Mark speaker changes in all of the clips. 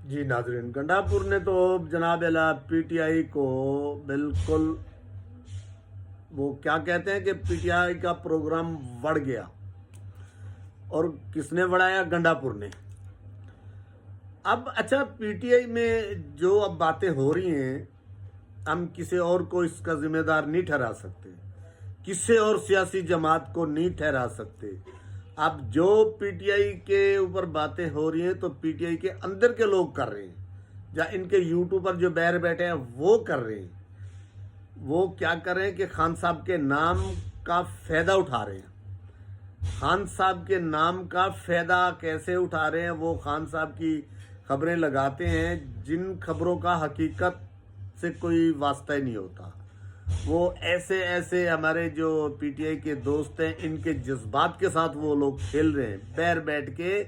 Speaker 1: جی नाज़रीन, गंडापुर ने तो जनाब अला पीटीआई को बिल्कुल, वो क्या कहते हैं कि पीटीआई का प्रोग्राम बढ़ गया। और किसने बढ़ाया? गंडापुर ने। अब अच्छा, पीटीआई में जो अब बातें हो रही हैं, हम किसी और को इसका जिम्मेदार नहीं ठहरा सकते, किसी और सियासी जमात को नहीं ठहरा सकते। अब जो पीटीआई के ऊपर बातें हो रही हैं तो पीटीआई के अंदर के लोग कर रहे हैं, या इनके यूट्यूब पर जो बाहर बैठे हैं वो कर रहे हैं। वो क्या कर रहे हैं कि खान साहब के नाम का फायदा उठा रहे हैं। खान साहब के नाम का फायदा कैसे उठा रहे हैं? वो खान साहब की खबरें लगाते हैं जिन खबरों का हकीकत से कोई वास्ता ही नहीं होता। वो ऐसे ऐसे हमारे जो पीटीआई के दोस्त हैं, इनके जज्बात के साथ वो लोग खेल रहे हैं, पैर बैठ के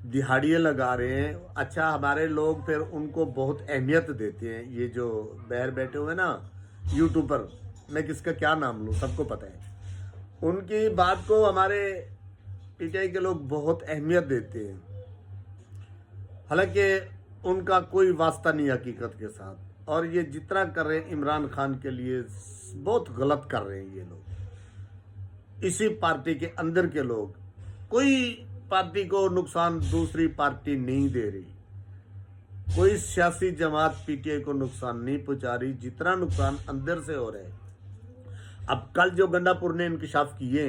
Speaker 1: दिहाड़ियाँ लगा रहे हैं। अच्छा, हमारे लोग फिर उनको बहुत अहमियत देते हैं। ये जो बाहर बैठे हुए ना यूट्यूबर, मैं किसका क्या नाम लूँ, सबको पता है, उनकी बात को हमारे पीटीआई के लोग बहुत अहमियत देते हैं, हालांकि उनका कोई वास्ता नहीं हकीकत के साथ। और ये जितना कर रहे हैं इमरान खान के लिए बहुत गलत कर रहे हैं ये लोग। इसी पार्टी के अंदर के लोग, कोई पार्टी को नुकसान दूसरी पार्टी नहीं दे रही, कोई सियासी जमात पीटीआई को नुकसान नहीं पहुंचा रही, जितना नुकसान अंदर से हो रहा है। अब कल जो गंडापुर ने इंकशाफ किए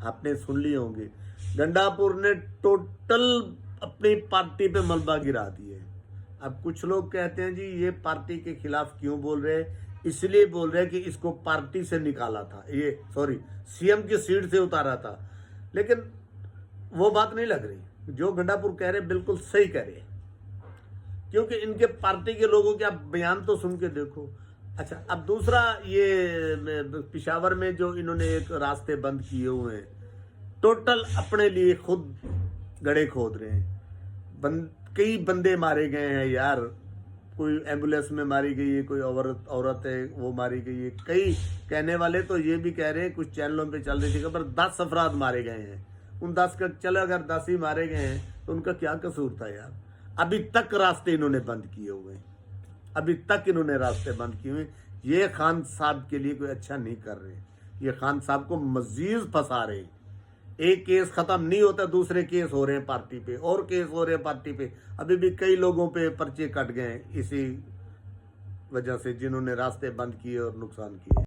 Speaker 1: आपने सुन लिए होंगे। गंडापुर ने टोटल अपनी पार्टी पे मलबा गिरा दिए। अब कुछ लोग कहते हैं जी ये पार्टी के खिलाफ क्यों बोल रहे हैं? इसलिए बोल रहे हैं कि इसको पार्टी से निकाला था, ये सॉरी सीएम की सीट से उतारा था। लेकिन वो बात नहीं लग रही। जो गंडापुर कह रहे बिल्कुल सही कह रहे हैं, क्योंकि इनके पार्टी के लोगों के आप बयान तो सुन के देखो। अच्छा, अब दूसरा, ये पिशावर में जो इन्होंने एक रास्ते बंद किए हुए हैं, टोटल अपने लिए खुद गड्ढे खोद रहे हैं। कई बंदे मारे गए हैं यार, कोई एम्बुलेंस में मारी गई है, कोई औरत है वो मारी गई है। कई कहने वाले तो ये भी कह रहे हैं, कुछ चैनलों पे चल रही थी खबर, 10 अफराद मारे गए हैं। उन 10 का चलो, अगर 10 ही मारे गए हैं तो उनका क्या कसूर था यार? अभी तक रास्ते इन्होंने बंद किए हुए हैं, अभी तक इन्होंने रास्ते बंद किए हुए। ये खान साहब के लिए कोई अच्छा नहीं कर रहे, ये खान साहब को मजीद फंसा रहे। एक केस खत्म नहीं होता, दूसरे केस हो रहे हैं पार्टी पे, और केस हो रहे हैं पार्टी पे। अभी भी कई लोगों पे पर्चे कट गए इसी वजह से, जिन्होंने रास्ते बंद किए और नुकसान किए।